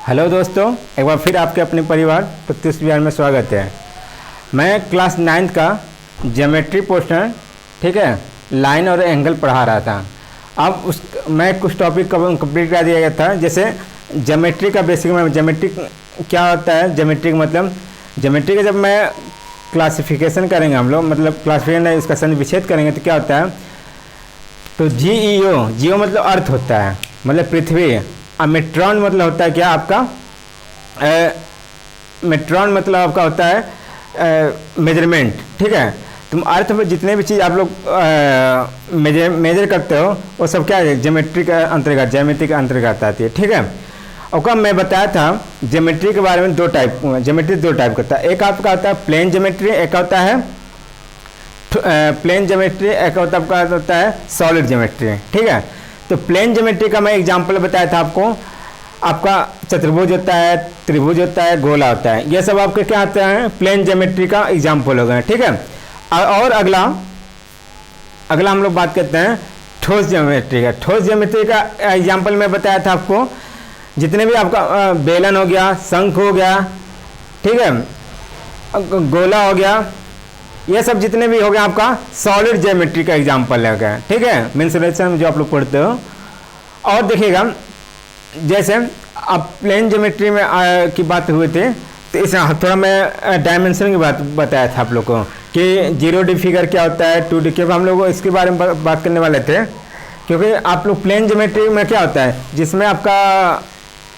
Hello दोस्तों, एक बार फिर आपके अपने परिवार प्रत्युष विहार में स्वागत है। मैं क्लास 9th का ज्योमेट्री पोर्शन, ठीक है, लाइन और एंगल पढ़ा रहा था। अब मैं कुछ टॉपिक कंप्लीट कर दिया गया था। जैसे ज्योमेट्री का बेसिक में ज्योमेट्री क्या होता है, ज्योमेट्री का मतलब ज्योमेट्री का जब मैं क्लासिफिकेशन करेंगे हम लोग, मतलब क्लासिफिकेशन इसका विच्छेद करेंगे तो क्या होता है। तो जियो मतलब अर्थ होता है, मतलब पृथ्वी। और मेट्रॉन मतलब होता है क्या आपका, मेट्रॉन मतलब आपका होता है मेजरमेंट, ठीक है। तुम अर्थ में जितने भी चीज़ आप लोग मेजर करते हो वो सब क्या है, ज्योमेट्री का अंतर्गत, ज्योमेट्री का अंतर्गत आती है, ठीक है। और कब मैं बताया था ज्योमेट्री के बारे में, ज्योमेट्री दो टाइप का होता है। एक आपका होता है प्लेन ज्योमेट्री, एक होता है प्लेन ज्योमेट्री, एक होता है सॉलिड ज्योमेट्री, ठीक है। तो प्लेन ज्योमेट्री का मैं एग्जांपल बताया था आपको। आपका चतुर्भुज होता है, त्रिभुज होता है, गोला होता है, ये सब आपके क्या आते हैं, प्लेन ज्योमेट्री का एग्जांपल हो गए, ठीक है। और अगला हम लोग बात करते हैं ठोस ज्योमेट्री का। ठोस ज्योमेट्री का एग्जांपल मैं बताया था आपको, जितने भी आपका बेलन हो गया, शंख हो गया, ठीक है, गोला हो गया, ये सब जितने भी हो गए आपका सॉलिड ज्योमेट्री का एग्जांपल है गया, ठीक है, मेंसुरेशन में जो आप लोग पढ़ते हो। और देखिएगा जैसे अब प्लेन ज्योमेट्री में की बात हुई थी, तो इस थोड़ा मैं डायमेंशन की बात बताया था आप लोग को कि 0D फिगर क्या होता है, 2D, क्योंकि हम लोग इसके बारे में बात करने वाले थे। क्योंकि आप लोग प्लेन ज्योमेट्री में क्या होता है, जिसमें आपका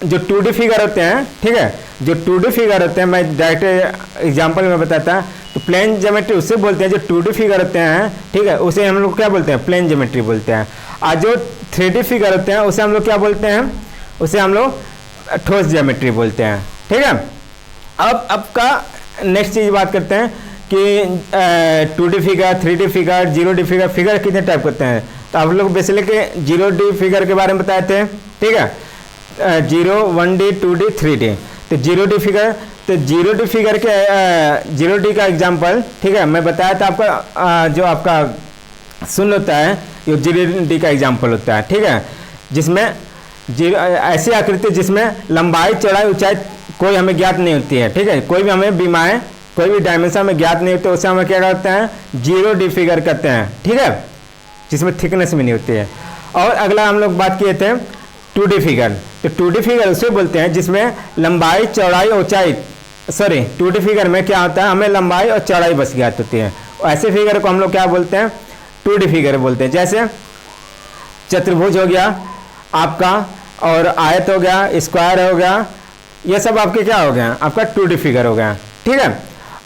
जो 2D फिगर होते हैं, ठीक है, जो 2D फिगर होते हैं, मैं डायरेक्ट एग्जांपल में बताता। तो प्लेन ज्योमेट्री उसे बोलते हैं जो 2D फिगर होते हैं, ठीक है, उसे हम लोग क्या बोलते हैं, प्लेन ज्योमेट्री बोलते हैं। और जो 3D फिगर होते हैं उसे हम लोग क्या बोलते हैं, उसे हम लोग ठोस ज्योमेट्री बोलते हैं, ठीक है। अब आपका नेक्स्ट चीज़ बात करते हैं कि 2D figure, 3D figure, 0D figure, figure कितने टाइप होते हैं। तो आप लोग बेसिकली 0D फिगर के बारे में बताए थे, ठीक है, 0, 1D, 2D, 3D। तो 0D फिगर, तो 0D फिगर के 0D का एग्जांपल, ठीक है, मैं बताया था आपका जो आपका शून्य होता है, ये 0D का एग्जांपल होता है, ठीक है, जिसमें ऐसी आकृति जिसमें लंबाई, चौड़ाई, ऊंचाई कोई हमें ज्ञात नहीं होती है, ठीक है, कोई भी हमें बीमाएँ, कोई भी डायमेंशन में ज्ञात नहीं होती, उसे हमें क्या करते हैं, 0D फिगर करते हैं, ठीक है, जिसमें थिकनेस भी नहीं होती है। और अगला हम लोग बात किए थे 2D फिगर। तो 2D फिगर उसे बोलते हैं जिसमें लंबाई, चौड़ाई, ऊंचाई, 2D फिगर में क्या होता है, हमें लंबाई और चौड़ाई बस ज्ञात होती है। ऐसे फिगर को हम लोग क्या बोलते हैं, 2D फिगर बोलते हैं। जैसे चतुर्भुज हो गया आपका, और आयत हो गया, स्क्वायर हो गया, ये सब आपके क्या हो गया, आपका 2D फिगर हो गया, ठीक है।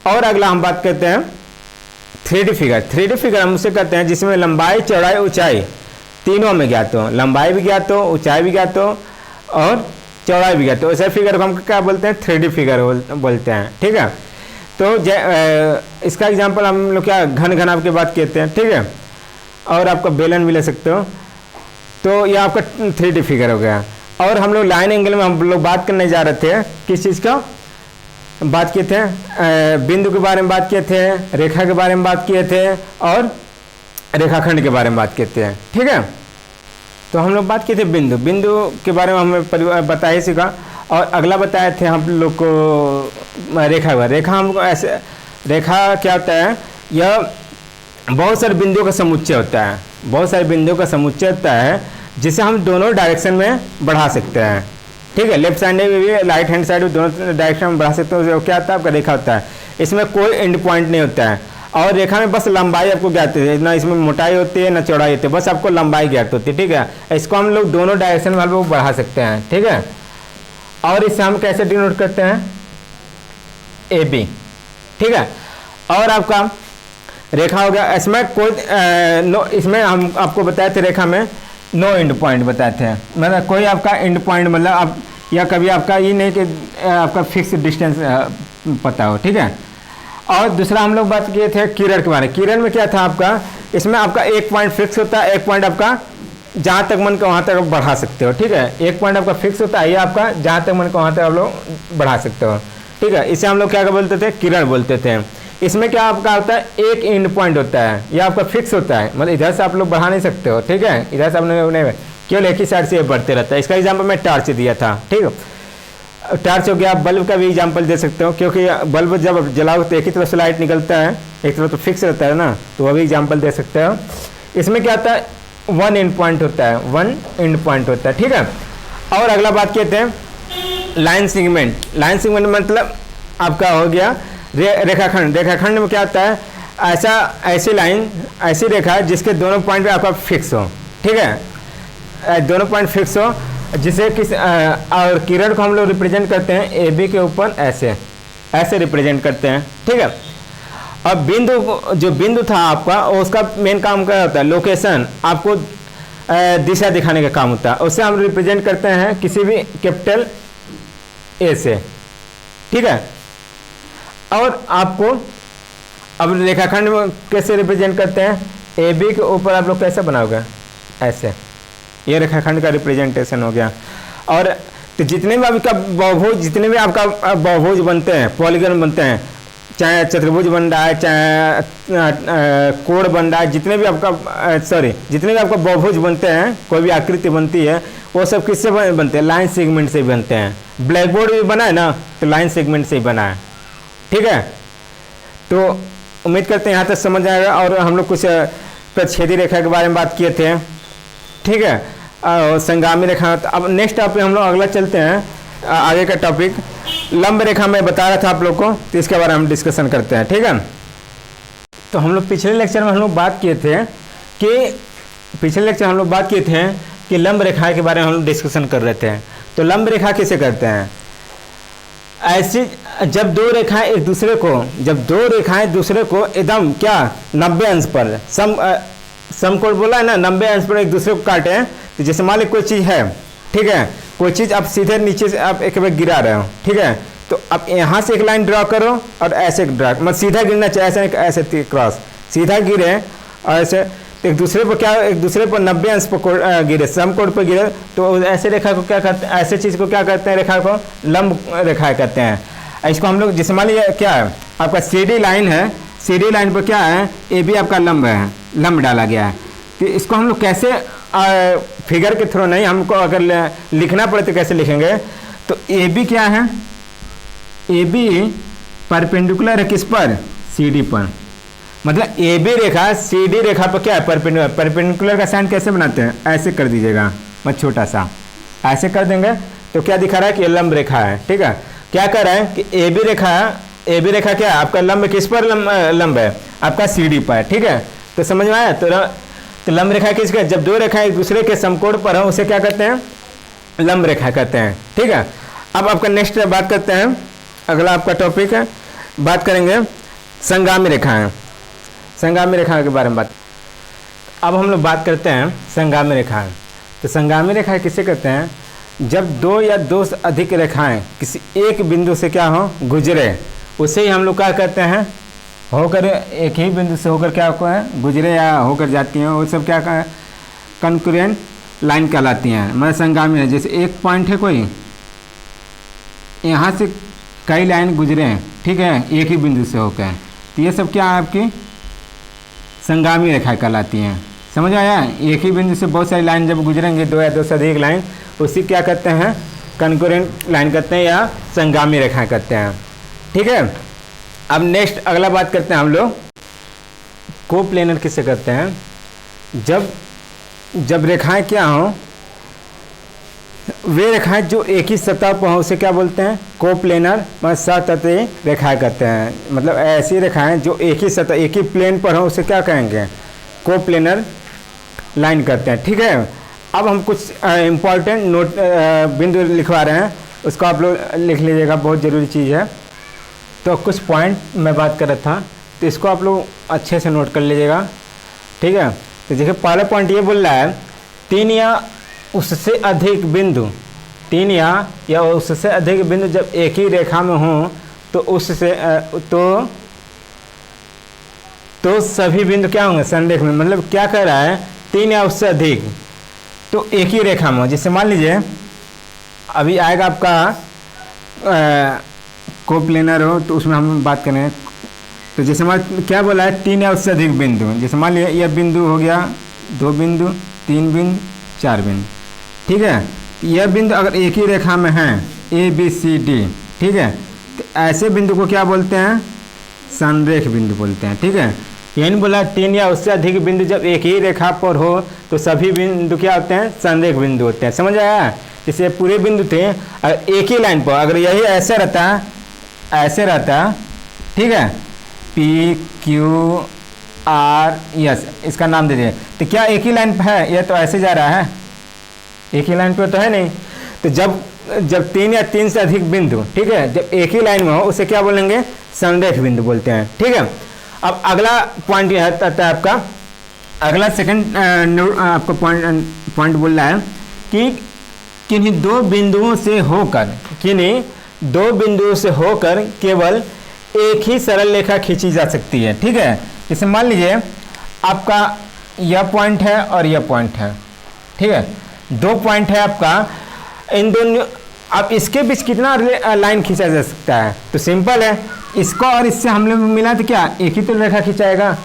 और अगला हम बात करते हैं 3D फिगर। 3D फिगर हम उसे कहते हैं जिसमें लंबाई, चौड़ाई, ऊंचाई तीनों में ज्ञात हो, लंबाई भी ज्ञात हो, ऊंचाई भी ज्ञात हो और चौड़ाई भी ज्ञात हो। ऐसे फिगर को हम क्या बोलते हैं, 3D फिगर बोलते हैं, ठीक है। तो इसका एग्जांपल हम लोग क्या घन आपकी बात कहते हैं, ठीक है, और आपका बेलन भी ले सकते हो। तो ये आपका 3D फिगर हो गया। और हम लोग लाइन एंगल में हम लोग बात करने जा रहे थे, किस चीज़ का बात किए थे, बिंदु के बारे में बात किए थे, रेखा के बारे में बात किए थे, और रेखाखंड के बारे में बात करते हैं, ठीक है। तो हम लोग बात किए थे बिंदु के बारे में हमें बताया सीखा। और अगला बताए थे हम लोग को रेखा हमको ऐसे, रेखा क्या होता है, यह बहुत सारे बिंदुओं का समुच्चय होता है, बहुत सारे बिंदुओं का समुच्चय होता है जिसे हम दोनों डायरेक्शन में बढ़ा सकते हैं, ठीक है, लेफ्ट साइड में भी, राइट हैंड साइड में, दोनों डायरेक्शन में बढ़ा सकते हैं। क्या होता है आपका रेखा होता है, इसमें कोई एंड पॉइंट नहीं होता है। और रेखा में बस लंबाई आपको ज्ञात है, ना इसमें मोटाई होती है ना चौड़ाई होती है, बस आपको लंबाई ज्ञात होती है, ठीक है। इसको हम लोग दोनों डायरेक्शन में हम लोग बढ़ा सकते हैं, ठीक है। और इसे हम कैसे डिनोट करते हैं, AB, ठीक है। और आपका रेखा हो गया, इसमें कोई इसमें हम आपको बताए थे रेखा में नो एंड पॉइंट बताए थे, मतलब कोई आपका एंड पॉइंट, मतलब आप या कभी आपका ये नहीं कि आपका फिक्स डिस्टेंस पता हो, ठीक है। और दूसरा हम लोग बात किए थे किरण के बारे में। किरण में क्या था आपका, इसमें आपका एक पॉइंट फिक्स होता है, एक पॉइंट आपका जहाँ तक मन को वहाँ तक बढ़ा सकते हो, ठीक है, एक पॉइंट आपका फिक्स होता है, ये आपका जहाँ तक मन को वहाँ तक आप लोग बढ़ा सकते हो, ठीक है। इसे हम लोग क्या बोलते थे, किरण बोलते थे। इसमें क्या आपका होता है, एक एंड पॉइंट होता है, ये आपका फिक्स होता है, मतलब इधर से आप लोग बढ़ा नहीं सकते हो, ठीक है, इधर से आपने केवल एक ही साइड से बढ़ते रहता है। इसका एग्जाम्पल मैं टार्च दिया था, ठीक है। टार्च हो गया, बल्ब का भी एग्जांपल दे सकते हो, क्योंकि बल्ब जब जलाओ तो एक ही तरफ से लाइट निकलता है, एक तरफ तो फिक्स रहता है ना, तो वह भी एग्जांपल दे सकते हो। इसमें क्या होता है, वन एंड पॉइंट होता है, वन एंड पॉइंट होता है, ठीक है। और अगला बात कहते हैं लाइन सेगमेंट। लाइन सेगमेंट मतलब आपका हो गया रेखाखंड। रेखाखंड में क्या होता है, ऐसी लाइन, ऐसी रेखा जिसके दोनों पॉइंट पे आपका फिक्स हो, ठीक है, दोनों पॉइंट फिक्स हो, जिसे और किरण को हम लोग रिप्रेजेंट करते हैं ए बी के ऊपर, ऐसे रिप्रेजेंट करते हैं, ठीक है। अब जो बिंदु था आपका, उसका मेन काम क्या होता है, लोकेशन, आपको दिशा दिखाने का काम होता है, उससे हम रिप्रेजेंट करते हैं किसी भी कैपिटल ए से, ठीक है। और आपको अब रेखाखंड में कैसे रिप्रेजेंट करते हैं, ए बी के ऊपर आप लोग कैसे बनाओगे, ऐसे, ये रेखाखंड का रिप्रेजेंटेशन हो गया। और तो जितने भी आपका बहुभुज बनते हैं, पॉलीगन बनते हैं, चाहे चतुर्भुज बन रहा है, चाहे कोण बन रहा है, जितने भी आपका बहुभुज बनते हैं, कोई भी आकृति बनती है, वो सब किससे बनते हैं, लाइन सेगमेंट से बनते हैं। ब्लैक बोर्ड भी बना है ना, तो लाइन सेगमेंट से ही बना है, ठीक है। तो उम्मीद करते हैं यहाँ तक समझ आएगा। और हम लोग कुछ प्रतिच्छेदी रेखा के बारे में बात किए थे, ठीक है, संगामी रेखा। तो अब नेक्स्ट टॉपिक हम लोग अगला चलते हैं, आगे का टॉपिक लंब रेखा मैं बता रहा था आप लोग को, तो इसके बारे में हम डिस्कशन करते हैं, ठीक है। तो हम लोग पिछले लेक्चर में हम लोग बात किए थे कि लंब रेखा के बारे में हम लोग डिस्कशन कर रहे थे। तो लंब रेखा कैसे करते हैं, ऐसी जब दो रेखाएं दूसरे को एकदम क्या 90 अंश पर समकोण बोला है ना, 90 अंश पर एक दूसरे को काटे हैं। तो जैसे मान ली कोई चीज़ है, ठीक है, कोई चीज़ आप सीधे नीचे से आप एक बार गिरा रहे हो, ठीक है, तो आप यहाँ से एक लाइन ड्रॉ करो और ऐसे ड्रॉ, मतलब सीधा गिरना चाहिए, ऐसे क्रॉस सीधा गिरे और ऐसे, तो एक दूसरे पर 90 अंश पर गिरे, समकोण पर गिरे, तो ऐसे रेखा को क्या करते हैं, ऐसे चीज़ को क्या करते हैं, रेखा को लंब रेखा कहते हैं। इसको हम लोग जैसे मान लीजिए क्या है, आपका सीधी लाइन है, सीधी लाइन पर क्या है, ए बी आपका लंब है, लंब डाला गया है। तो इसको हम लोग कैसे फिगर के थ्रू नहीं, हमको अगर लिखना पड़े तो कैसे लिखेंगे, तो ए बी क्या है, ए बी परपेंडिकुलर है किस पर, सी डी पर, मतलब A B Rekha C D रेखा पर क्या है, परपेंडिकुलर। परपेंडिकुलर का साइन कैसे बनाते हैं, ऐसे कर दीजिएगा, मतलब छोटा सा ऐसे कर देंगे, तो क्या दिखा रहा है कि ये लंब रेखा है, ठीक है। क्या कर रहा है कि ए बी रेखा क्या है, आपका लंब किस पर लंब है, आपका सी डी पर, ठीक है। तो समझ में आया। तो लंब रेखा किसका, जब दो रेखा एक दूसरे के समकोण पर हो, उसे क्या कहते हैं, लंब रेखा कहते हैं, ठीक है। अब आपका नेक्स्ट बात करते हैं, अगला आपका टॉपिक है, बात करेंगे संगामी रेखाएं। संगामी रेखा के बारे में अब हम लोग बात करते हैं संगामी रेखाएं। तो संगामी रेखाएं किसे कहते हैं, जब दो या दो से अधिक रेखाएं किसी एक बिंदु से क्या हो, गुजरे, उसे ही हम लोग क्या कहते हैं, होकर एक ही बिंदु से होकर क्या होता है, गुजरे या होकर जाती हैं, वो सब क्या कंकरेंट लाइन कहलाती हैं, मतलब संगामी है। जैसे एक पॉइंट है कोई, यहाँ से कई लाइन गुजरे हैं, ठीक है, एक ही बिंदु से होकर, तो ये सब क्या है, आपकी संगामी रेखा कहलाती हैं। समझ आया, एक ही बिंदु से बहुत सारी लाइन जब गुजरेंगे, दो या दो से अधिक लाइन, उसी क्या कहते हैं, कंकरेंट लाइन कहते हैं या संगामी रेखा कहते हैं, ठीक है। अब नेक्स्ट अगला बात करते हैं हम लोग कोप्लेनर किसे कहते हैं, जब रेखाएं क्या हों, वे रेखाएं जो एक ही सतह पर हों, उसे क्या बोलते हैं, कोप्लेनर, मतलब सतही रेखाएं कहते हैं। मतलब ऐसी रेखाएं जो एक ही सतह, एक ही प्लेन पर हों, उसे क्या कहेंगे, कोप्लेनर लाइन कहते हैं, ठीक है। अब हम कुछ इम्पॉर्टेंट नोट बिंदु लिखवा रहे हैं, उसको आप लोग लिख लीजिएगा, बहुत ज़रूरी चीज़ है। तो कुछ पॉइंट मैं बात कर रहा था, तो इसको आप लोग अच्छे से नोट कर लीजिएगा, ठीक है। तो देखिए पहला पॉइंट ये बोल रहा है, तीन या उससे अधिक बिंदु, तीन या उससे अधिक बिंदु जब एक ही रेखा में हों, तो उससे तो सभी बिंदु क्या होंगे, संरेख में, मतलब क्या कह रहा है, तीन या उससे अधिक तो एक ही रेखा में हो। जैसे मान लीजिए अभी आएगा आपका कोप्लेनर हो, तो उसमें हम बात करें, तो जैसे मान क्या बोला है, तीन या उससे अधिक बिंदु। जैसे मान लीजिए यह बिंदु हो गया, दो बिंदु, तीन बिंदु, चार बिंदु, ठीक है। यह बिंदु अगर एक ही रेखा में हैं, ABCD, ठीक है। तो ऐसे बिंदु को क्या बोलते हैं? संरेख बिंदु बोलते हैं, ठीक है। यानी बोला 3 या उससे अधिक बिंदु जब एक ही रेखा पर हो तो सभी बिंदु क्या होते हैं? संरेख बिंदु होते हैं। समझ आया? जैसे पूरे बिंदु थे एक ही लाइन पर, अगर यही ऐसे रहता, ऐसे रहता, ठीक है, PQRS इसका नाम दे दिए, तो क्या एक ही लाइन पर है? यह तो ऐसे जा रहा है, एक ही लाइन पर तो है नहीं। तो जब 3 या 3 से अधिक बिंदु, ठीक है, जब एक ही लाइन में हो उसे क्या बोलेंगे? संरेख बिंदु बोलते हैं, ठीक है। अब अगला पॉइंट यह आता है आपका, अगला सेकंड आपका पॉइंट बोल रहा है कि किन्हीं दो बिंदुओं से होकर केवल एक ही सरल रेखा खींची जा सकती है, ठीक है। जैसे मान लीजिए आपका यह पॉइंट है और यह पॉइंट है, ठीक है, 2 पॉइंट है आपका, इन दोनों, अब इसके बीच कितना लाइन खींचा जा सकता है? तो सिंपल है, इसको और इससे हम लोग मिला तो क्या एक ही तो रेखा खींचाएगा,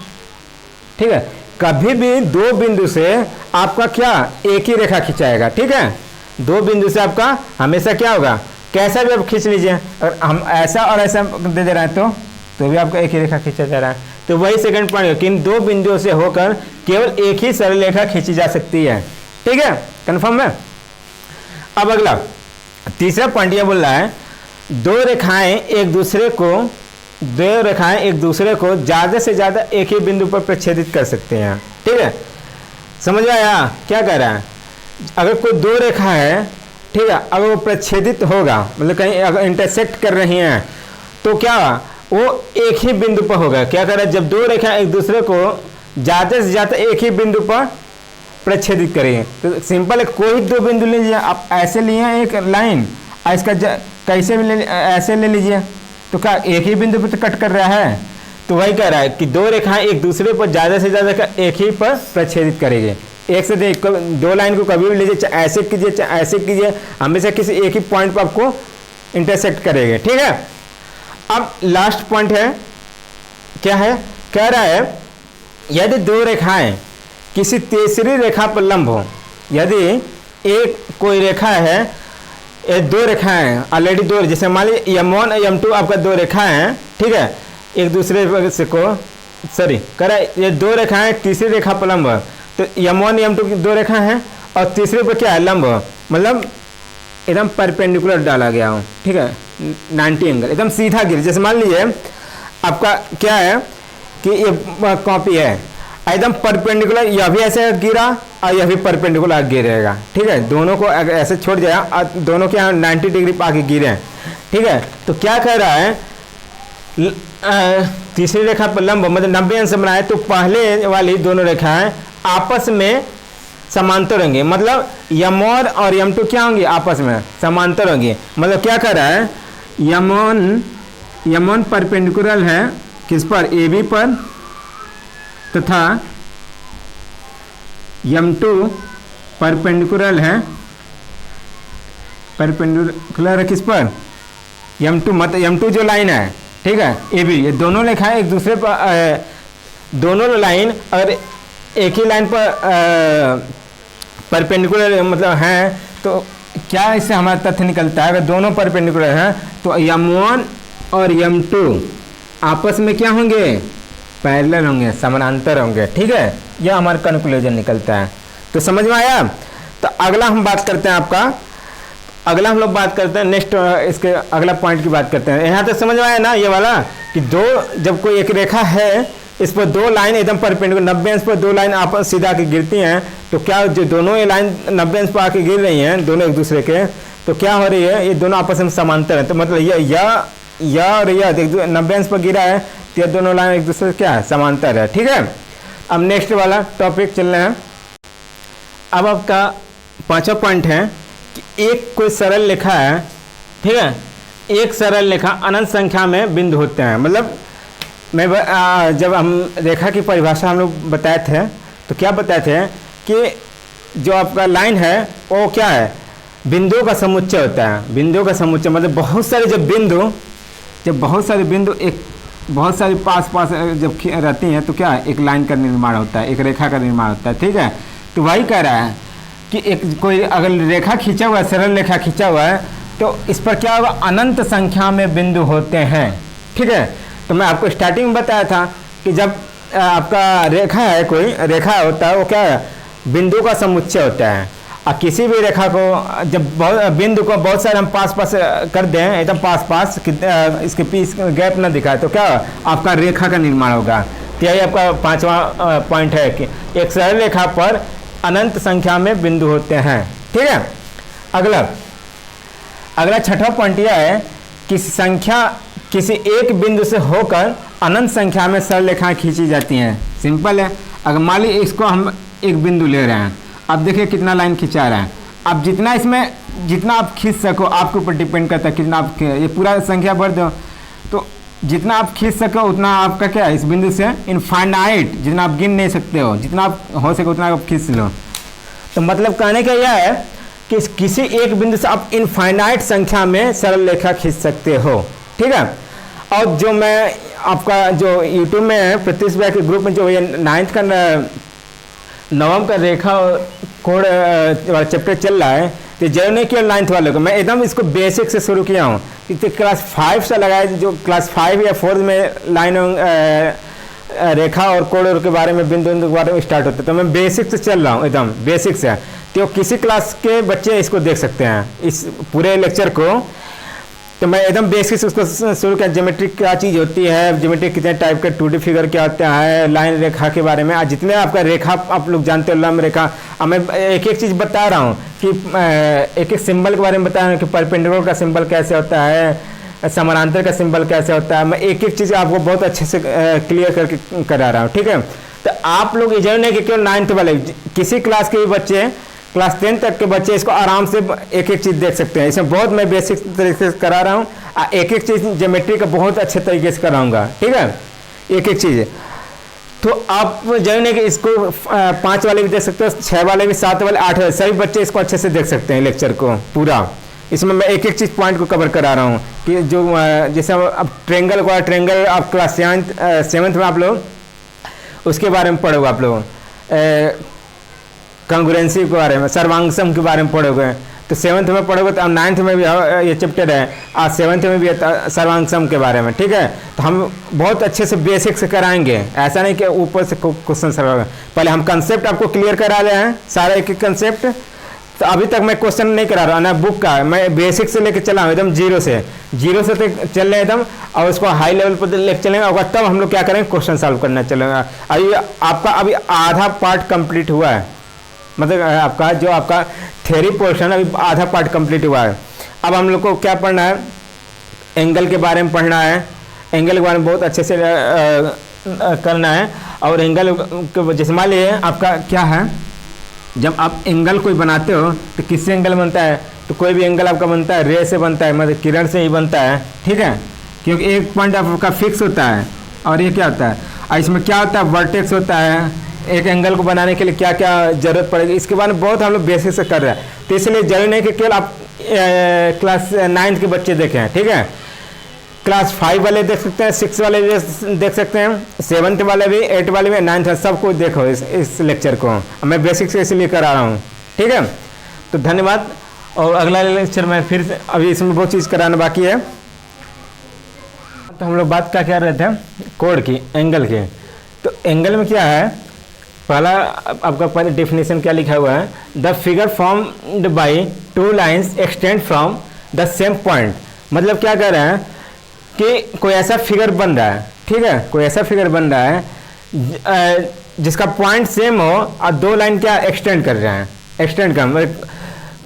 ठीक है। कभी भी 2 बिंदु से आपका क्या एक ही रेखा खींचाएगा, ठीक है। 2 बिंदु से आपका हमेशा क्या होगा? कैसा भी आप खींच लीजिए, अगर हम ऐसा और ऐसा दे रहे हैं तो भी आपका एक ही रेखा खींचा जा रहा है। तो वही सेकंड पॉइंट है कि इन 2 बिंदुओं से होकर केवल एक ही सरल रेखा खींची जा सकती है, ठीक है, कंफर्म है। अब अगला तीसरा पॉइंट यह बोल रहा है 2 रेखाएं एक दूसरे को ज़्यादा से ज़्यादा एक ही बिंदु पर प्रच्छेदित कर सकते हैं, ठीक है। समझ में आया क्या कह रहा है? अगर कोई 2 रेखा है, ठीक है, अगर वो प्रच्छेदित होगा, मतलब कहीं अगर इंटरसेक्ट कर रही हैं, तो क्या वो एक ही बिंदु पर होगा। क्या कर रहा है? जब 2 रेखा एक दूसरे को ज़्यादा से ज़्यादा एक ही बिंदु पर प्रच्छेदित करेंगे, तो सिंपल है, कोई 2 बिंदु लीजिए, आप ऐसे लिए एक लाइन, इसका कैसे भी ऐसे ले लीजिए, तो क्या एक ही बिंदु पर तो कट कर रहा है। तो वही कह रहा है कि 2 रेखाएं एक दूसरे पर ज़्यादा से ज़्यादा एक ही पर प्रच्छेदित करेंगे। एक से 2 लाइन को कभी भी लीजिए, चाहे ऐसे कीजिए चाहे ऐसे कीजिए, हमेशा किसी एक ही पॉइंट पर आपको इंटरसेक्ट करेंगे, ठीक है। अब लास्ट पॉइंट है, क्या है? कह रहा है यदि 2 रेखाएं किसी तीसरी रेखा पर लंब हो, यदि एक कोई रेखा है, 2 रेखाएं हैं ऑलरेडी, 2, जैसे मान लीजिए M1 और M2 आपका 2 रेखाएं हैं, ठीक है, एक दूसरे से को कह रहा है ये 2 रेखाएं तीसरी रेखा पर लंब है, तो M1 M2 की 2 रेखाएं हैं और तीसरे पर क्या है? लंब, मतलब एकदम परपेंडिकुलर डाला गया हो, ठीक है, 90 एंगल, एकदम सीधा गिर। जैसे मान लीजिए आपका क्या है कि ये कॉपी है, एकदम परपेंडिकुलर, यह भी ऐसे गिरा और यह भी परपेंडिकुलर गिरेगा, ठीक है, दोनों को ऐसे छोड़ दिया और दोनों के यहाँ 90 डिग्री पर आगे गिरे, ठीक है। तो क्या कह रहा है? तीसरी रेखा पर लंब मतलब 90 अंश बनाए तो पहले वाली दोनों रेखाएं आपस में समांतर होंगे, मतलब M1 और M2 क्या होंगे? आपस में समांतर होंगे। मतलब क्या कर रहा है? M1 परपेंडिकुलर है किस पर? AB पर, तथा M2 परपेंडिकुलर है किस पर? M2 मतलब M2 जो लाइन है, ठीक है, AB, ये दोनों रेखाएं एक दूसरे पर, दोनों लाइन अगर एक ही लाइन पर परपेंडिकुलर मतलब हैं, तो क्या इससे हमारा तथ्य निकलता है? अगर दोनों परपेंडिकुलर हैं तो M1 और M2 आपस में क्या होंगे? पैरेलल होंगे, समानांतर होंगे, ठीक है, यह हमारा कंक्लूजन निकलता है। तो समझ में आया? तो अगला हम बात करते हैं आपका, अगला हम लोग बात करते हैं नेक्स्ट, इसके अगला पॉइंट की बात करते हैं। यहाँ तक समझ में आया ना ये वाला कि जब कोई एक रेखा है, इस पर 2 लाइन एकदम परपेंडिकुलर 90 अंश पर 2 लाइन आपस सीधा आके गिरती हैं, तो क्या जो दोनों ये लाइन 90 अंश पर आके गिर रही हैं दोनों एक दूसरे के, तो क्या हो रही है? ये दोनों आपस में समांतर है। तो मतलब यह और यह 90 अंश पर गिरा है, तो ये दोनों लाइन एक दूसरे क्या है? समांतर है, ठीक है। अब नेक्स्ट वाला टॉपिक चल रहे हैं। अब आपका 5वां पॉइंट है कि एक कोई सरल रेखा है, ठीक है, एक सरल रेखा अनंत संख्या में बिंदु होते हैं। मतलब जब हम रेखा की परिभाषा हम लोग बताए थे, तो क्या बताए थे कि जो आपका लाइन है वो क्या है? बिंदुओं का समुच्चय होता है। बिंदुओं का समुच्चय मतलब बहुत सारे जब बहुत सारे बिंदु एक बहुत सारी पास जब रहती हैं तो क्या है? एक लाइन का निर्माण होता है, एक रेखा का निर्माण होता है, ठीक है। तो वही कह रहा है कि एक कोई अगर रेखा खींचा हुआ है, सरल रेखा खींचा हुआ है, तो इस पर क्या होगा, अनंत संख्या में बिंदु होते हैं। ठीक है, तो मैं आपको स्टार्टिंग में बताया था कि जब आपका रेखा है, कोई रेखा होता है, वो क्या है, बिंदु का समुच्चय होता है। और किसी भी रेखा को जब बिंदु को बहुत सारे हम पास पास कर दें, एकदम पास पास, इसके पीछे गैप ना दिखाए, तो क्या आपका रेखा का निर्माण होगा। तो यही आपका 5वां पॉइंट है कि एक सरल रेखा पर अनंत संख्या में बिंदु होते हैं। ठीक है, अगला 6वां पॉइंट यह है कि किसी एक बिंदु से होकर अनंत संख्या में सरल रेखाएं खींची जाती हैं। सिंपल है, अगर मान लीजिए इसको हम एक बिंदु ले रहे हैं, अब देखिए कितना लाइन खिंचा रहा है। अब जितना आप खींच सको आपके ऊपर डिपेंड करता है, कितना आप ये पूरा संख्या भर दो, तो जितना आप खींच सको उतना आपका क्या है, इस बिंदु से इनफाइनाइट, जितना आप गिन नहीं सकते हो, जितना आप हो सके उतना आप खींच लो। तो मतलब कहने का यह है कि किसी एक बिंदु से आप इनफाइनाइट संख्या में सरल रेखा खींच सकते हो। ठीक है, और जो मैं आपका जो यूट्यूब में है प्रतिष्ठा के ग्रुप में जो ये 9th का 9वीं का रेखा कोड चैप्टर चल रहा है, तो जरूर नहीं किया 9th वाले को, मैं एकदम इसको बेसिक से शुरू किया हूँ। तो क्लास 5 से लगाया, जो क्लास 5 या 4 में लाइन रेखा और कोड के बारे में, बिंदु के बारे में स्टार्ट होता है, तो मैं बेसिक से चल रहा हूँ, एकदम बेसिक से। तो किसी क्लास के बच्चे इसको देख सकते हैं, इस पूरे लेक्चर को। तो मैं एकदम बेसिक से उसको शुरू किया, ज्योमेट्री क्या चीज़ होती है, ज्योमेट्री कितने टाइप का, 2D फिगर क्या होता है, लाइन रेखा के बारे में। आज जितने आपका रेखा आप लोग जानते हो, लंब रेखा, अब मैं एक एक चीज़ बता रहा हूँ कि एक एक सिंबल के बारे में बता रहा हूँ कि परपेंडिकुलर का सिंबल कैसे होता है, समानांतर का सिंबल कैसे होता है। मैं एक एक चीज़ आपको बहुत अच्छे से क्लियर करके करा रहा हूँ। ठीक है, तो आप लोग ये जरूर नहीं कि केवल 9th वाले, किसी क्लास के भी बच्चे, क्लास 10 तक के बच्चे इसको आराम से एक एक चीज़ देख सकते हैं। इसमें बहुत मैं बेसिक तरीके से करा रहा हूँ, एक एक चीज़ ज्योमेट्री का बहुत अच्छे तरीके से कराऊंगा। ठीक है, एक एक चीज़। तो आप जरूर नहीं कि इसको 5 वाले भी देख सकते हो, 6 वाले भी, 7 वाले, 8 वाले, सभी बच्चे इसको अच्छे से देख सकते हैं लेक्चर को पूरा। इसमें मैं एक एक चीज़ पॉइंट को कवर करा रहा हूँ कि जो जैसे अब ट्रेंगल को, ट्रेंगल आप क्लास 7th में आप लोग उसके बारे में पढ़ोगे, आप लोग कंग्रुएंसी के बारे में, सर्वांगसम के बारे में पढ़ोगे। तो 7th में पढ़ोगे, तो अब 9th में भी ये चैप्टर है, आज 7th में भी सर्वांगसम के बारे में। ठीक है, तो हम बहुत अच्छे से बेसिक से कराएंगे, ऐसा नहीं कि ऊपर से क्वेश्चन सर। पहले हम कंसेप्ट आपको क्लियर करा रहे हैं, सारा एक एक कंसेप्ट। तो अभी तक मैं क्वेश्चन नहीं करा रहा ना बुक का, मैं बेसिक से लेकर चला हूँ, एकदम जीरो से तक चल रहे हैं एकदम, और उसको हाई लेवल पर लेकर चलेंगे, और तब हम लोग क्या करेंगे, क्वेश्चन सॉल्व करना चलेगा। अभी आपका अभी आधा पार्ट कंप्लीट हुआ है, मतलब आपका जो आपका थ्योरी पोर्शन अभी आधा पार्ट कंप्लीट हुआ है। अब हम लोग को क्या पढ़ना है, एंगल के बारे में पढ़ना है, एंगल के बारे में बहुत अच्छे से करना है। और एंगल जैसे मान लीजिए आपका क्या है, जब आप एंगल कोई बनाते हो तो किससे एंगल बनता है, तो कोई भी एंगल आपका बनता है रे से बनता है, मतलब किरण से ही बनता है। ठीक है, क्योंकि एक पॉइंट आपका फिक्स होता है, और ये क्या होता है, और इसमें क्या होता है, वर्टेक्स होता है। एक एंगल को बनाने के लिए क्या क्या जरूरत पड़ेगी, इसके बारे में बहुत हम लोग बेसिक से कर रहे हैं। तो इसलिए जरूरी नहीं कि केवल आप क्लास 9th के बच्चे देखें। ठीक है, क्लास 5 वाले देख सकते हैं, 6 वाले भी देख सकते हैं, 7th वाले भी, 8 वाले भी, 9th सबको देखो इस लेक्चर को। मैं बेसिक से इसलिए करा रहा हूँ। ठीक है, तो धन्यवाद। और अगला लेक्चर में फिर से, अभी इसमें बहुत चीज़ कराना बाकी है। तो हम लोग बात क्या कर रहे थे, कोड की, एंगल की। तो एंगल में क्या है, पहला आपका पहले डेफिनेशन क्या लिखा हुआ है, the figure formed by 2 lines extend from the same point. मतलब क्या कह रहे हैं कि कोई ऐसा फिगर बन रहा है, ठीक है, कोई ऐसा फिगर बन रहा है जिसका पॉइंट सेम हो और 2 लाइन क्या एक्सटेंड कर रहे हैं, एक्सटेंड कर, मतलब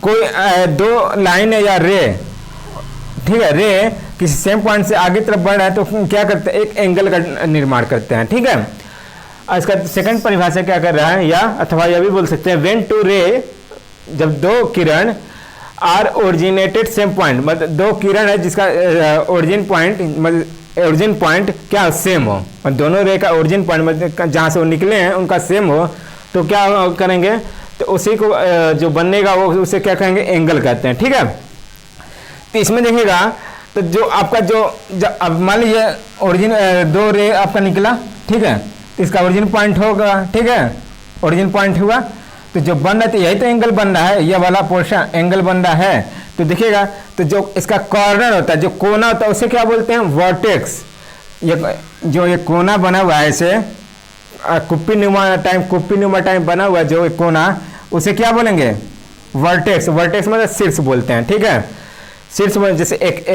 कोई 2 लाइन है या रे, ठीक है, रे किसी सेम पॉइंट से आगे तरफ बढ़ रहा है, तो क्या करते हैं, एक एंगल का निर्माण करते हैं। ठीक है, इसका सेकंड परिभाषा क्या कर रहा है, या अथवा यह भी बोल सकते हैं, व्हेन 2 रे, जब 2 किरण आर ओरिजिनेटेड सेम पॉइंट, मतलब 2 किरण है जिसका ओरिजिन पॉइंट, मतलब ओरिजिन पॉइंट क्या सेम हो, मतलब दोनों रे का ओरिजिन पॉइंट मतलब जहाँ से वो निकले हैं उनका सेम हो, तो क्या करेंगे, तो उसी को जो बनेगा वो उसे क्या कहेंगे, एंगल कहते हैं। ठीक है, तो इसमें देखिएगा, तो जो आपका जो अब मान लीजिए ओरिजिन 2 रे आपका निकला, ठीक है, तो इसका ओरिजिन पॉइंट होगा। ठीक है, ओरिजिन पॉइंट हुआ, तो जो बन रहा है, तो यही तो एंगल बन रहा है, यह वाला पोर्शन एंगल बन रहा है। तो देखिएगा, तो जो इसका कॉर्नर होता है, जो कोना होता है, उसे क्या बोलते हैं? वर्टेक्स। ये जो ये कोना बना हुआ है ऐसे कुप्पी नुमा टाइप बना हुआ है जो एक कोना, उसे क्या बोलेंगे? वर्टेक्स। वर्टेक्स मतलब शीर्ष बोलते हैं, ठीक है। शीर्ष में जैसे एक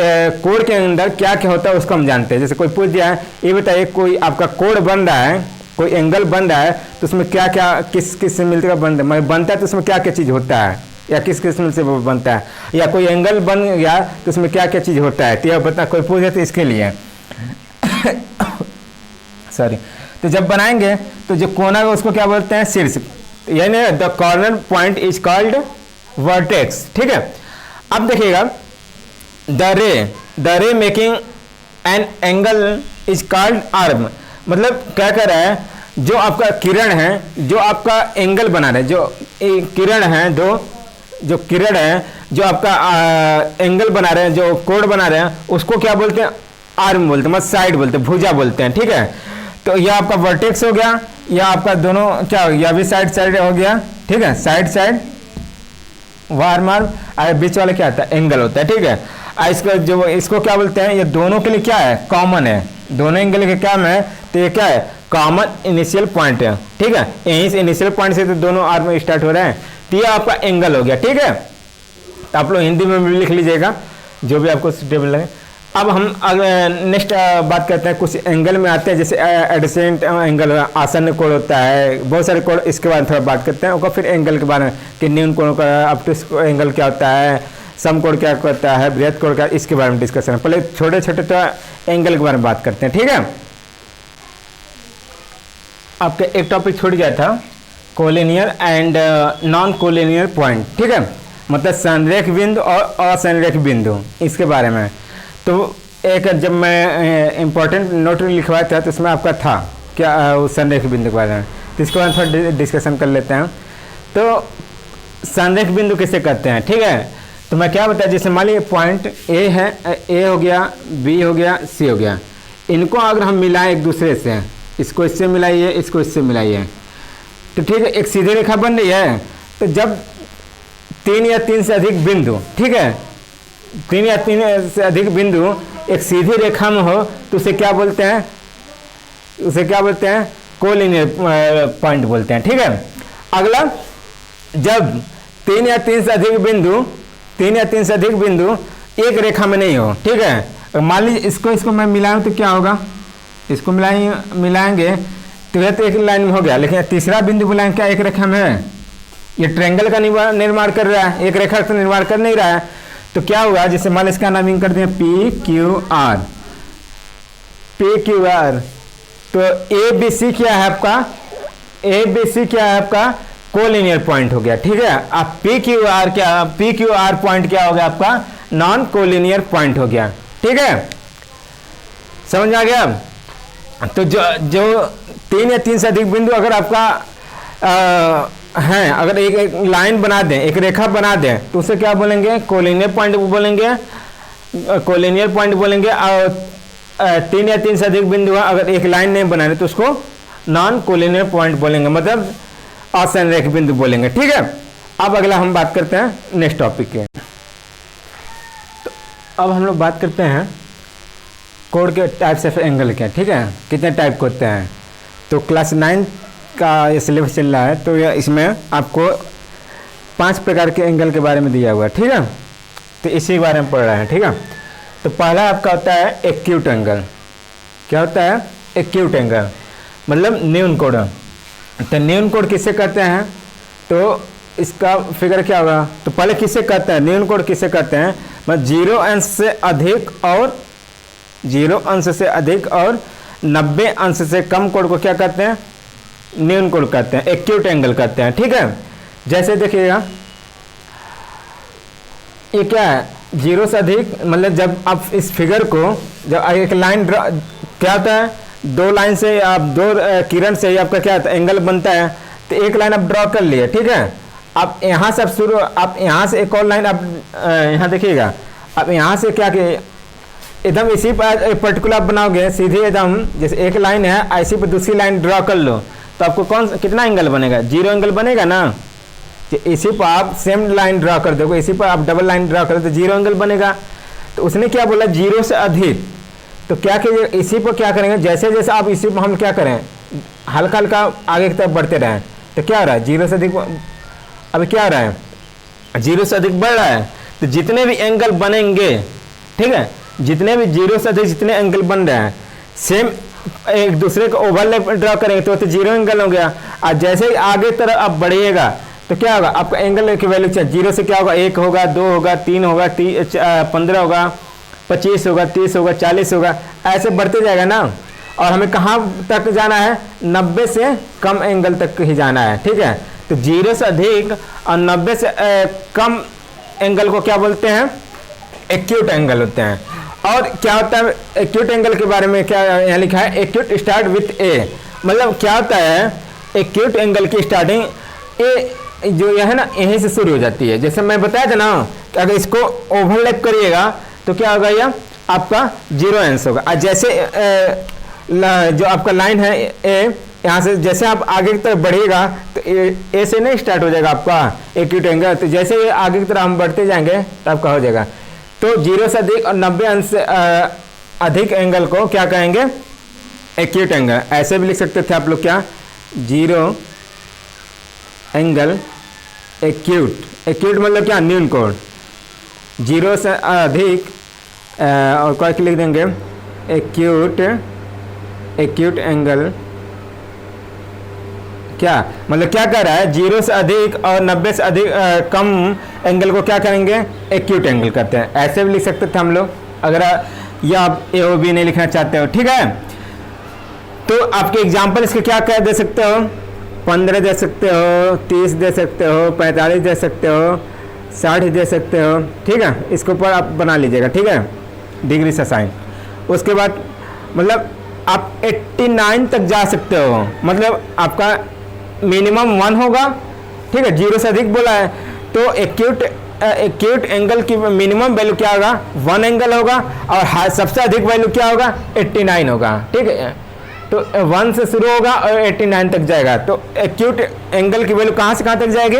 कोड के अंदर क्या क्या होता है उसको हम जानते हैं। जैसे कोई पूछ दिया है, ये बताइए कोई आपका कोड बन रहा है, कोई एंगल बन रहा है, तो उसमें क्या क्या किस किस से मिलकर बनता है, तो उसमें क्या क्या चीज़ होता है, या किस किस्म से वो बनता है, या कोई एंगल बन गया तो उसमें क्या क्या चीज़ होता है, तो यह बता कोई पूछे तो इसके लिए सॉरी। तो जब बनाएंगे तो जो कोना है उसको क्या बोलते हैं? शीर्ष, यानी the corner point is called vertex, ठीक है। अब देखिएगा, द रे making an angle is called arm. मतलब क्या कह रहा है, जो आपका किरण है, जो आपका एंगल बना रहे, जो किरण है, जो किरण है, जो आपका एंगल बना रहे हैं, जो कोड बना रहे हैं, उसको क्या बोलते हैं? आर्म बोलते हैं, मतलब साइड बोलते हैं, भुजा बोलते हैं, ठीक है। तो यह आपका वर्टेक्स हो गया, या आपका दोनों क्या हो गया? अभी साइड साइड हो गया, ठीक है। साइड साइड वार्म आर्म, और बीच वाला क्या होता है? एंगल होता है, ठीक है। इसको क्या बोलते हैं? ये दोनों के लिए क्या है? कॉमन है, दोनों एंगल के क्या है? तो ये क्या है? कॉमन इनिशियल पॉइंट है, ठीक है। यहीं से इनिशियल पॉइंट से तो दोनों आर्म स्टार्ट हो रहे हैं, तो ये आपका एंगल हो गया, ठीक है। तो आप लोग हिंदी में भी लिख लीजिएगा जो भी आपको सुटेबल लगे। अब हम नेक्स्ट बात करते हैं, कुछ एंगल में आते हैं, जैसे एडजेसेंट एंगल, आसन कोण होता है, बहुत सारे कोण, इसके बारे में थोड़ा बात करते हैं। और फिर एंगल के बारे में कि न्यून कोण का अपटूस एंगल क्या होता है, सम कोण क्या होता है, बृहत कोण क्या, इसके बारे में डिस्कशन है। पहले छोटे छोटे तो एंगल के बारे में बात करते हैं, ठीक है। आपका एक टॉपिक छूट गया था, collinear and non collinear point, ठीक है। मतलब संरेख बिंदु और असंरेख बिंदु, इसके बारे में। तो एक जब मैं इम्पोर्टेंट नोट लिखवाया था तो उसमें आपका था क्या उस संरेख बिंदु के बारे में, तो इसके बारे में थोड़ा डिस्कशन कर लेते हैं। तो संरेख बिंदु किसे कहते हैं, ठीक है। तो मैं क्या बताया, जैसे मान लीजिए पॉइंट ए है, ए हो गया, बी हो गया, सी हो गया, इनको अगर हम मिलाएं एक दूसरे से, इसको इससे मिलाइए, इसको इससे मिलाइए, तो ठीक है, एक सीधी रेखा बन रही है। तो जब 3 या 3 से अधिक बिंदु, ठीक है, 3 या 3 से अधिक बिंदु एक सीधी रेखा में हो तो उसे क्या बोलते हैं? उसे क्या बोलते हैं? कोलिनियर पॉइंट बोलते हैं, ठीक है। अगला, जब 3 या 3 से अधिक बिंदु एक रेखा में नहीं हो, ठीक है। मान लीजिए इसको मैं मिलाऊं तो क्या होगा? इसको मिलाएंगे तो यह तो एक लाइन में हो गया, लेकिन तीसरा बिंदु बुलाएंगे क्या एक रेखा में है? ये ट्रायंगल का निर्माण कर रहा है, एक रेखा का निर्माण कर नहीं रहा है। तो क्या होगा, जैसे मान इसका नामिंग कर दें पी क्यू आर, तो ए बी सी क्या है आपका? कोलिनियर पॉइंट हो गया, ठीक है। अब पी क्यू आर पॉइंट क्या हो गया आपका? नॉन कोलिनियर पॉइंट हो गया, ठीक है। समझ आ गया? तो जो 3 या 3 से अधिक बिंदु अगर आपका हैं, अगर एक लाइन बना दें, एक रेखा बना दें, तो उसे क्या बोलेंगे? कोलिनियर पॉइंट बोलेंगे। और 3 या 3 से अधिक बिंदु अगर एक लाइन नहीं बना रहे तो उसको नॉन कोलिनियर पॉइंट बोलेंगे, मतलब असंरेख बिंदु बोलेंगे, ठीक है। अब अगला हम बात करते हैं नेक्स्ट टॉपिक के। तो अब हम लोग बात करते हैं कोड के टाइप्स ऑफ एंगल के, ठीक है, कितने टाइप के होते हैं। तो क्लास 9 का ये सिलेबस चल रहा है, तो इसमें आपको 5 प्रकार के एंगल के बारे में दिया हुआ है, ठीक है। तो इसी के बारे में पढ़ रहे हैं, ठीक है। तो पहला आपका होता है एक्यूट एंगल। क्या होता है? एक्यूट एंगल मतलब न्यून कोण। तो न्यून कोण किसे कहते हैं? तो इसका फिगर क्या होगा? तो पहले किसे कहते हैं? न्यून कोण किसे कहते हैं? मतलब 0 अंश से अधिक और 90 अंश से कम कोण को क्या कहते हैं? न्यून कोण कहते हैं, एक्यूट एंगल कहते हैं, ठीक है। जैसे देखिएगा, ये क्या है? 0 से अधिक, मतलब जब आप इस फिगर को, जब एक लाइन ड्रा, क्या होता है? 2 लाइन से आप 2 किरण से ही आपका क्या होता है? एंगल बनता है। तो एक लाइन आप ड्रॉ कर लिए, ठीक है। आप यहाँ से आप यहाँ से एक और लाइन आप यहाँ देखिएगा, आप यहाँ से क्या कि एकदम इसी पर पर्टिकुलर आप बनाओगे सीधे, एकदम जैसे एक लाइन है, ऐसी पर दूसरी लाइन ड्रॉ कर लो, तो आपको कितना एंगल बनेगा? 0 एंगल बनेगा ना, कि इसी पर आप सेम लाइन ड्रा कर दोगे, इसी पर आप डबल लाइन ड्रा कर दो तो जीरो एंगल बनेगा। तो उसने क्या बोला, जीरो से अधिक। तो क्या कीजिए, इसी पर क्या करेंगे, जैसे जैसे आप इसी पर हम क्या करें, हल्का हल्का आगे की तरफ बढ़ते रहें, तो क्या हो रहा है, जीरो से अधिक, अभी क्या हो रहा है, जीरो से अधिक बढ़ रहा है। तो जितने भी एंगल बनेंगे, ठीक है, जितने भी जीरो से अधिक जितने एंगल बन रहे हैं, सेम एक दूसरे को ओवरलैप ड्रा करेंगे तो जीरो एंगल हो गया। और जैसे ही आगे तरफ आप बढ़िएगा तो क्या होगा, आपका एंगल की वैल्यू चाहिए, जीरो से क्या होगा, 1 होगा, 2 होगा, 3 होगा, 15 होगा, 25 होगा, 30 होगा, 40 होगा, ऐसे बढ़ते जाएगा ना। और हमें कहाँ तक जाना है, 90 से कम एंगल तक ही जाना है, ठीक है। तो जीरो से अधिक और 90 से कम एंगल को क्या बोलते हैं, एक्यूट एंगल होते हैं। और क्या होता है एक्यूट एंगल के बारे में, क्या यहाँ लिखा है, एक्यूट स्टार्ट विथ ए, मतलब क्या होता है, एक्यूट एंगल की स्टार्टिंग ए जो यह है ना, यहीं से शुरू हो जाती है। जैसे मैं बताया था ना कि अगर इसको ओवरलैप करिएगा तो क्या होगा, यह आपका जीरो एंस होगा। और जैसे जो आपका लाइन है ए, यहाँ से जैसे आप आगे की तरफ बढ़िएगा तो ए से नहीं स्टार्ट हो जाएगा आपका एक्यूट एंगल। तो जैसे ये आगे की तरफ हम बढ़ते जाएंगे तो आपका हो जाएगा। तो जीरो से अधिक और 90 अंश से अधिक एंगल को क्या कहेंगे, एक्यूट एंगल। ऐसे भी लिख सकते थे आप लोग, क्या, जीरो एंगल एक्यूट। एक्यूट मतलब क्या, न्यून कोण। जीरो से अधिक और क्या लिख देंगे, एक्यूट, एक्यूट एंगल। क्या मतलब, क्या कर रहा है, जीरो से अधिक और 90 से अधिक कम एंगल को क्या करेंगे, एक्यूट एंगल करते हैं। ऐसे भी लिख सकते थे हम लोग, अगर या आप ए ओ बी नहीं लिखना चाहते हो, ठीक है। तो आपके एग्जाम्पल इसके क्या क्या दे सकते हो, 15 दे सकते हो, 30 दे सकते हो, 45 दे सकते हो, 60 दे सकते हो, ठीक है। इसके ऊपर आप बना लीजिएगा, ठीक है, डिग्री से साइन। उसके बाद मतलब आप 89 तक जा सकते हो, मतलब आपका मिनिमम 1 होगा, ठीक है, जीरो से अधिक बोला है। तो एक्यूट एंगल की मिनिमम वैल्यू क्या होगा, 1 एंगल होगा, और सबसे अधिक वैल्यू क्या होगा, 89 होगा, ठीक है। तो 1 से शुरू होगा और 89 तक जाएगा। तो एक्यूट एंगल की वैल्यू कहाँ से कहाँ तक जाएगी,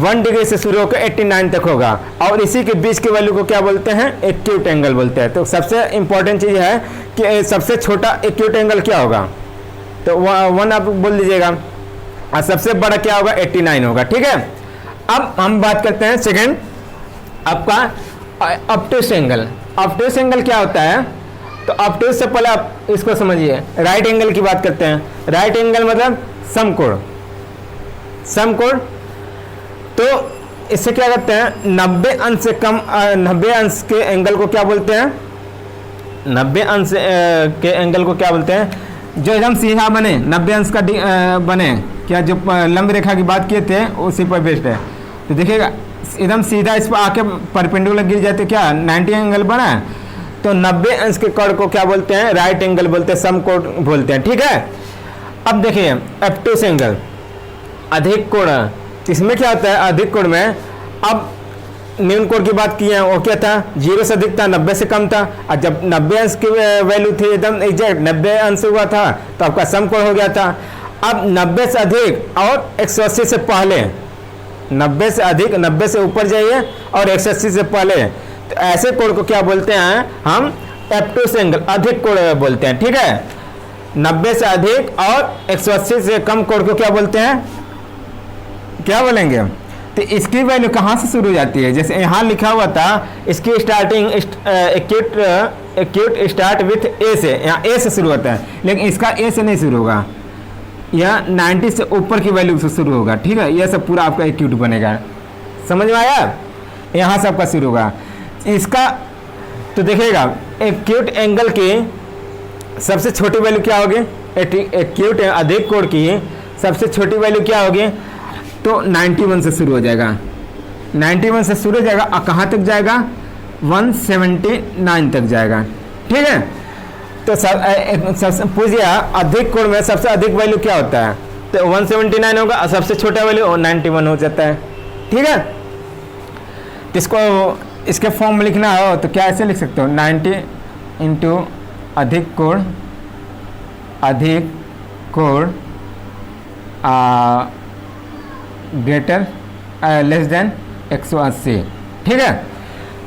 1 डिग्री से शुरू होकर 89 तक होगा, और इसी के बीच की वैल्यू को क्या बोलते हैं, एक्यूट एंगल बोलते हैं। तो सबसे इंपॉर्टेंट चीज़ है कि सबसे छोटा एक्यूट एंगल क्या होगा, तो 1 आप बोल दीजिएगा, और सबसे बड़ा क्या होगा, 89 होगा, ठीक है। अब हम बात करते हैं सेकेंड, आपका ऑब्टूस एंगल। ऑब्टूस एंगल क्या होता है, तो ऑब्टूस से पहले आप इसको समझिए, राइट एंगल की बात करते हैं। राइट एंगल मतलब समकोण, समकोण। तो इससे क्या करते हैं, 90 अंश से कम, 90 अंश के एंगल को क्या बोलते हैं, 90 अंश के एंगल को क्या बोलते हैं, जो एकदम सीधा बने, 90 अंश का बने, क्या जो लंब रेखा की बात किए थे उसी पर बेस्ड है। तो देखिएगा एकदम सीधा इस पर आके परपेंडिकुलर गिर जाते, क्या 90 एंगल बना है। तो 90 अंश के कोण को क्या बोलते हैं, राइट एंगल बोलते हैं, समकोण बोलते हैं, ठीक है। अब देखिए ऑब्टूस एंगल, अधिक कोण, इसमें क्या होता है, अधिक कोण में अब न्यून कोण की बात की है, वो क्या था, जीरो से अधिक था, 90 से कम था। और जब 90 अंश की वैल्यू थी एकदम एग्जैक्ट 90 अंश हुआ था तो आपका समकोण हो गया था। अब 90 से अधिक और 180 से पहले, 90 से अधिक, 90 से ऊपर जाइए और 180 से पहले, तो ऐसे कोण को क्या बोलते हैं हम, ऑब्टूस एंगल, अधिक कोण बोलते हैं, ठीक है। 90 से अधिक और 180 से कम कोण को क्या बोलते हैं, क्या बोलेंगे। तो इसकी वैल्यू कहाँ से शुरू हो जाती है, जैसे यहाँ लिखा हुआ था, इसकी स्टार्टिंग एक्यूट स्टार्ट विथ ए से, यहाँ ए से शुरू होता है, लेकिन इसका ए से नहीं शुरू होगा, यह 90 से ऊपर की वैल्यू से शुरू होगा, ठीक है। यह सब पूरा आपका एक्यूट बनेगा, समझ में आया, यहाँ से आपका शुरू होगा इसका। तो देखिएगा एक्यूट एंगल की सबसे छोटी वैल्यू क्या होगी, एक्यूट अधिक कोण की सबसे छोटी वैल्यू क्या होगी, तो 91 से शुरू हो जाएगा, 91 से शुरू हो जाएगा और कहाँ तक जाएगा, 179 तक जाएगा, ठीक है। तो सब पूछिए अधिक कोण में सबसे अधिक वैल्यू क्या होता है, तो 179 होगा और सबसे छोटा वैल्यू 91 हो जाता है, ठीक है। इसको इसके फॉर्म में लिखना हो तो क्या ऐसे लिख सकते हो, 90 इंटू अधिक कोण, अधिक कोण ग्रेटर लेस देन 180, ठीक है।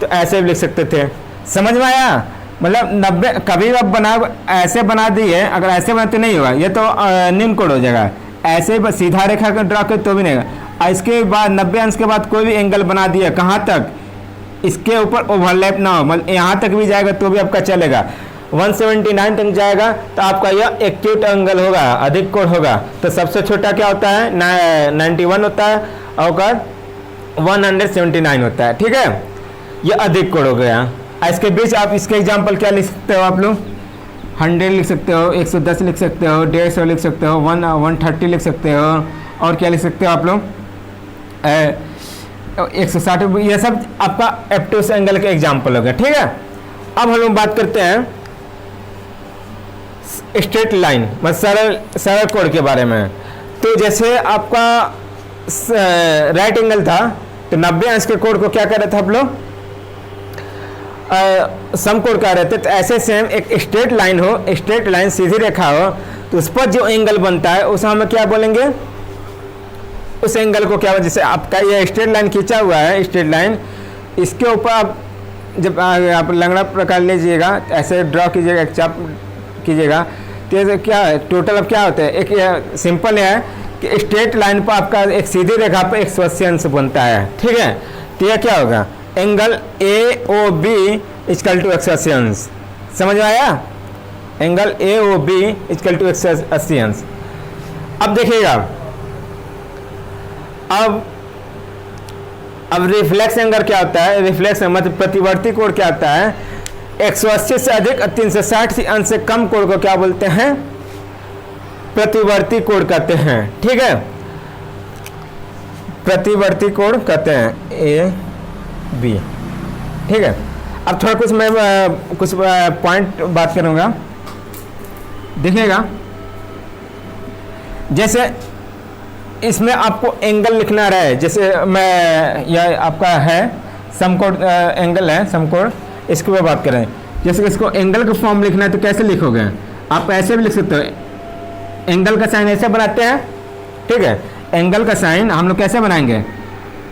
तो ऐसे भी लिख सकते थे, समझ में आया। मतलब 90 कभी आप बना ऐसे बना दिए, अगर ऐसे बनाते नहीं होगा, ये तो निम्न कोण हो जाएगा। ऐसे बस सीधा रेखा का ड्रा कर तो भी नहीं होगा। इसके बाद 90 अंश के बाद कोई भी एंगल बना दिया, कहाँ तक, इसके ऊपर ओवरलैप ना हो, मतलब यहाँ तक भी जाएगा तो भी आपका चलेगा। 179 तक जाएगा तो आपका यह एक्यूट एंगल होगा, अधिक कोण होगा। तो सबसे छोटा क्या होता है, 91 होता है, और 179 होता है, ठीक है। ये अधिक कोण हो गया। इसके बीच आप इसके एग्जाम्पल क्या लिख सकते हो आप लोग, 100 लिख सकते हो, 110 लिख सकते हो, 150 लिख सकते हो, 130 लिख सकते हो, और क्या लिख सकते हो आप लोग 160। ये सब आपका एब्ट्यूस एंगल के एग्जाम्पल हो गया, ठीक है। अब हम लोग बात करते हैं स्ट्रेट लाइन, मतलब सरल कोण के बारे में। तो जैसे आपका राइट एंगल था, तो 90 अंश के कोण को क्या कर रहे थे आप लोग, समकोण कह रहे थे। तो ऐसे सेम एक स्ट्रेट लाइन हो, स्ट्रेट लाइन सीधी रेखा हो, तो उस पर जो एंगल बनता है उसे हम क्या बोलेंगे, उस एंगल को क्या, जैसे आपका ये स्ट्रेट लाइन खींचा हुआ है, स्ट्रेट लाइन, इसके ऊपर आप जब आप लंगड़ा प्रकार लीजिएगा, ऐसे ड्रॉ कीजिएगा, एक चाप कीजिएगा, तो क्या है टोटल अब क्या होता है, एक सिंपल है कि स्ट्रेट लाइन पर आपका एक सीधी रेखा पर 180 अंश बनता है, ठीक है। तो यह क्या होगा, angle A O B equal to 180 अंश, समझ में आया। Angle A O B equal to 180 अंश। अब देखिएगा, अब रिफ्लेक्स एंगल क्या होता है, रिफ्लेक्स मतलब प्रतिवर्ती कोण क्या होता है, 180 से अधिक 360 अंश से कम कोण को क्या बोलते हैं, प्रतिवर्ती कोण कहते हैं, ठीक है। प्रतिवर्ती कोण कहते हैं ए बी, ठीक है। अब थोड़ा कुछ मैं कुछ पॉइंट बात करूंगा, देखिएगा। जैसे इसमें आपको एंगल लिखना रहे, जैसे मैं यह आपका है समकोण एंगल है, समकोण, इसके ऊपर बात करें। जैसे इसको एंगल का फॉर्म लिखना है तो कैसे लिखोगे आप, ऐसे भी लिख सकते हो, एंगल का साइन ऐसे बनाते हैं, ठीक है। एंगल का साइन हम लोग कैसे बनाएंगे,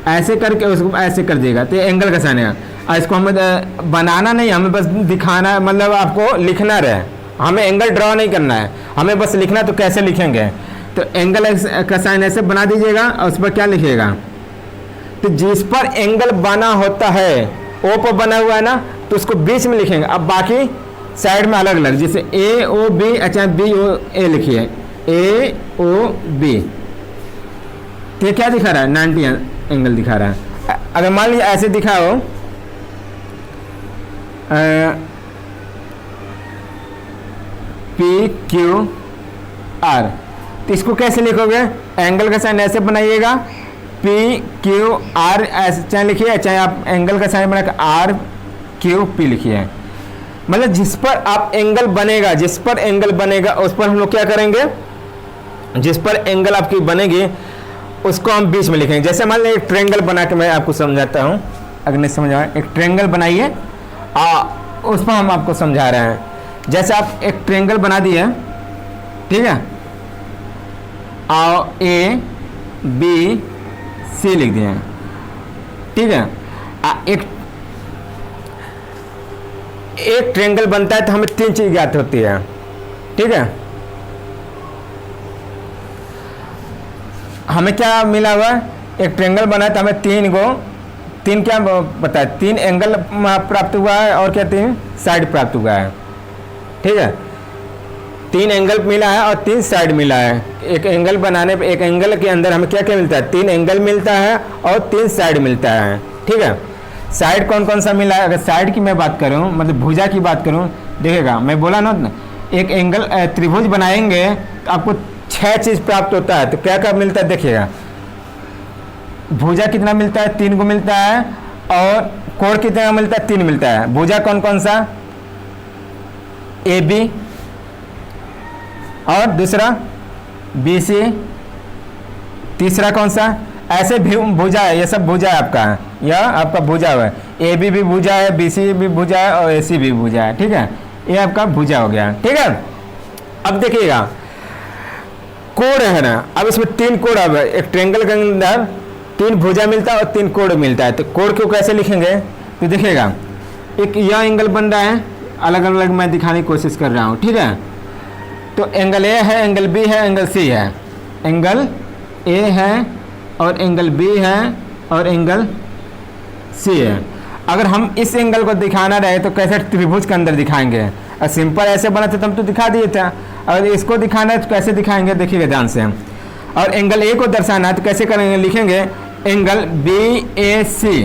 ऐसे करके उसको ऐसे कर देगा, तो ये एंगल का साइन है। और इसको हमें बनाना नहीं, हमें बस दिखाना, मतलब आपको लिखना रहे, हमें एंगल ड्रॉ नहीं करना है, हमें बस लिखना। तो कैसे लिखेंगे, तो एंगल का साइन ऐसे बना दीजिएगा, और उस पर क्या लिखिएगा, तो जिस पर एंगल बना होता है, ओ पर बना हुआ है ना, तो उसको बीच में लिखेंगे। अब बाकी साइड में अलग अलग, जैसे ए ओ बी, अच्छा बी ओ ए लिखिए, ए ओ बी, तो क्या दिखा रहा है, 90 एंगल दिखा रहा है। अगर मान लीजिए ऐसे दिखा हो, पी क्यू आर, तो इसको कैसे लिखोगे, एंगल का साइन ऐसे बनाइएगा, पी क्यू आर ऐसे चाहे लिखिए, चाहे आप एंगल का साइन बनाकर आर क्यू पी लिखिए। मतलब जिस पर आप एंगल बनेगा, जिस पर एंगल बनेगा उस पर हम लोग क्या करेंगे, जिस पर एंगल आपकी बनेगी उसको हम बीच में लिखेंगे। जैसे मान लीजिए एक ट्रायंगल बना के मैं आपको समझाता हूँ, अगर नहीं समझ आए, एक ट्रायंगल बनाइए, उस पर हम आपको समझा रहे हैं। जैसे आप एक ट्रायंगल बना दिए, ठीक है, और ए बी सी लिख दिए, ठीक है। एक ट्रायंगल बनता है तो हमें 3 चीज ज्ञात होती है, ठीक है। हमें क्या मिला हुआ, एक ट्रायंगल बना है तो हमें 3 क्या पता है, 3 एंगल प्राप्त हुआ है, और क्या 3 साइड प्राप्त हुआ है, ठीक है। 3 एंगल मिला है और 3 साइड मिला है। एक एंगल बनाने पे, एक एंगल के अंदर हमें क्या क्या मिलता है, 3 एंगल मिलता है और 3 साइड मिलता है, ठीक है। साइड कौन कौन सा मिला है, अगर साइड की मैं बात करूं, मतलब भुजा की बात करूं, देखिएगा मैं बोला ना, एक एंगल त्रिभुज बनाएंगे तो आपको 6 चीज प्राप्त होता है। तो क्या क्या मिलता है, देखिएगा, भुजा कितना मिलता है, 3 को मिलता है, और कोण कितना मिलता है, 3 मिलता है। भुजा कौन कौन सा, ए बी, और दूसरा बी सी, तीसरा कौन सा, ऐसे भी भुजा है, ये सब भुजा है आपका, यह आपका भुजा है, ए बी भी भुजा है, बी सी भी भुजा है, और ए सी भी भुजा है, ठीक है। ये आपका भुजा हो गया, ठीक है। अब देखिएगा, कोण है ना, अब इसमें 3 कोण, अब एक ट्रेंगल के अंदर 3 भुजा मिलता है और 3 कोण मिलता है। तो कोण को कैसे लिखेंगे, तो देखिएगा एक यह एंगल बन रहा है, अलग अलग मैं दिखाने की कोशिश कर रहा हूँ, ठीक है। तो एंगल ए है, एंगल बी है, एंगल सी है, एंगल ए है और एंगल बी है और एंगल सी है। अगर हम इस एंगल को दिखाना रहे तो कैसे त्रिभुज के अंदर दिखाएंगे, और सिंपल ऐसे बना था तो हम तो दिखा दिए थे। अगर इसको दिखाना है तो कैसे दिखाएंगे, देखिएगा ध्यान से। और एंगल ए को दर्शाना है तो कैसे करेंगे, लिखेंगे एंगल बी ए सी,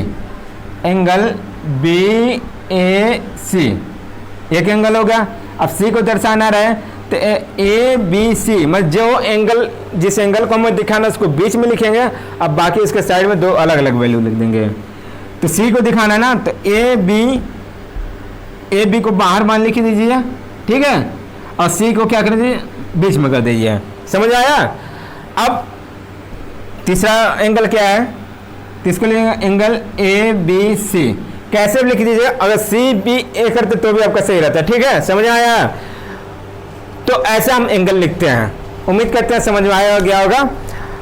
एंगल बी ए सी, एक एंगल हो गया। अब सी को दर्शाना रहे तो ए बी सी, मतलब जो एंगल, जिस एंगल को हमें दिखाना उसको बीच में लिखेंगे, अब बाकी इसके साइड में 2 अलग अलग वैल्यू लिख देंगे। तो सी को दिखाना है ना, तो ए बी को बाहर मान लिख दीजिए, ठीक है, और सी को क्या कर दीजिए, बीच में कर दीजिए। समझ आया। अब तीसरा एंगल क्या है, तो इसको लिखेंगे एंगल ए बी सी, कैसे भी लिख दीजिए, अगर सी बी ए करते तो भी आपका सही रहता है, ठीक है। समझ आया। तो ऐसा हम एंगल लिखते हैं। उम्मीद करते हैं समझ में आया गया होगा।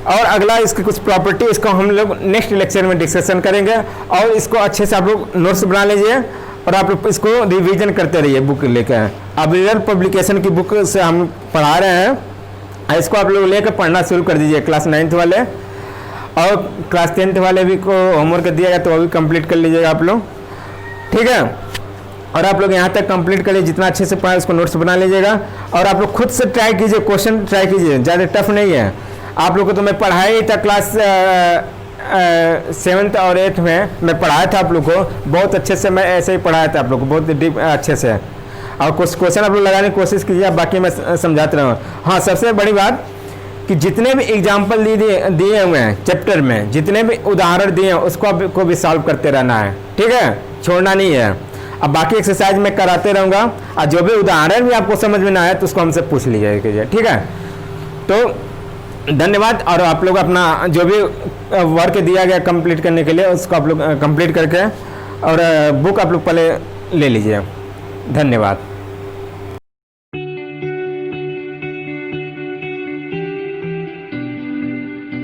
और अगला इसकी कुछ प्रॉपर्टी, इसको हम लोग नेक्स्ट लेक्चर में डिस्कशन करेंगे। और इसको अच्छे से आप लोग नोट्स बना लीजिए और आप लोग इसको रिवीजन करते रहिए बुक लेकर। अब रियल पब्लिकेशन की बुक से हम पढ़ा रहे हैं, इसको आप लोग लेकर पढ़ना शुरू कर दीजिए, क्लास 9th वाले, और क्लास 10th वाले भी को होमवर्क दिया गया तो वो भी कंप्लीट कर लीजिएगा आप लोग, ठीक है। और आप लोग यहाँ तक कंप्लीट करिए, जितना अच्छे से पढ़ा उसको नोट्स बना लीजिएगा। और आप लोग खुद से ट्राई कीजिए, क्वेश्चन ट्राई कीजिए, ज़्यादा टफ नहीं है। आप लोग को तो मैं पढ़ाया ही था, क्लास 7th और 8th में मैं पढ़ाया था आप लोग को, बहुत अच्छे से मैं ऐसे ही पढ़ाया था आप लोग को, बहुत डीप अच्छे से। और कुछ क्वेश्चन आप लोग लगाने की कोशिश कीजिए, बाकी मैं समझाते रहूँ। हाँ, सबसे बड़ी बात कि जितने भी एग्जाम्पल दिए हुए हैं चैप्टर में, जितने भी उदाहरण दिए हैं उसको आपको भी सॉल्व करते रहना है, ठीक है, छोड़ना नहीं है। अब बाकी एक्सरसाइज मैं कराते रहूँगा, और जो भी उदाहरण भी आपको समझ में ना आए तो उसको हमसे पूछ लीजिए, ठीक है। तो धन्यवाद। और आप लोग अपना जो भी वर्क दिया गया कंप्लीट करने के लिए उसको आप लोग कंप्लीट करके और बुक आप लोग पहले ले लीजिए। धन्यवाद।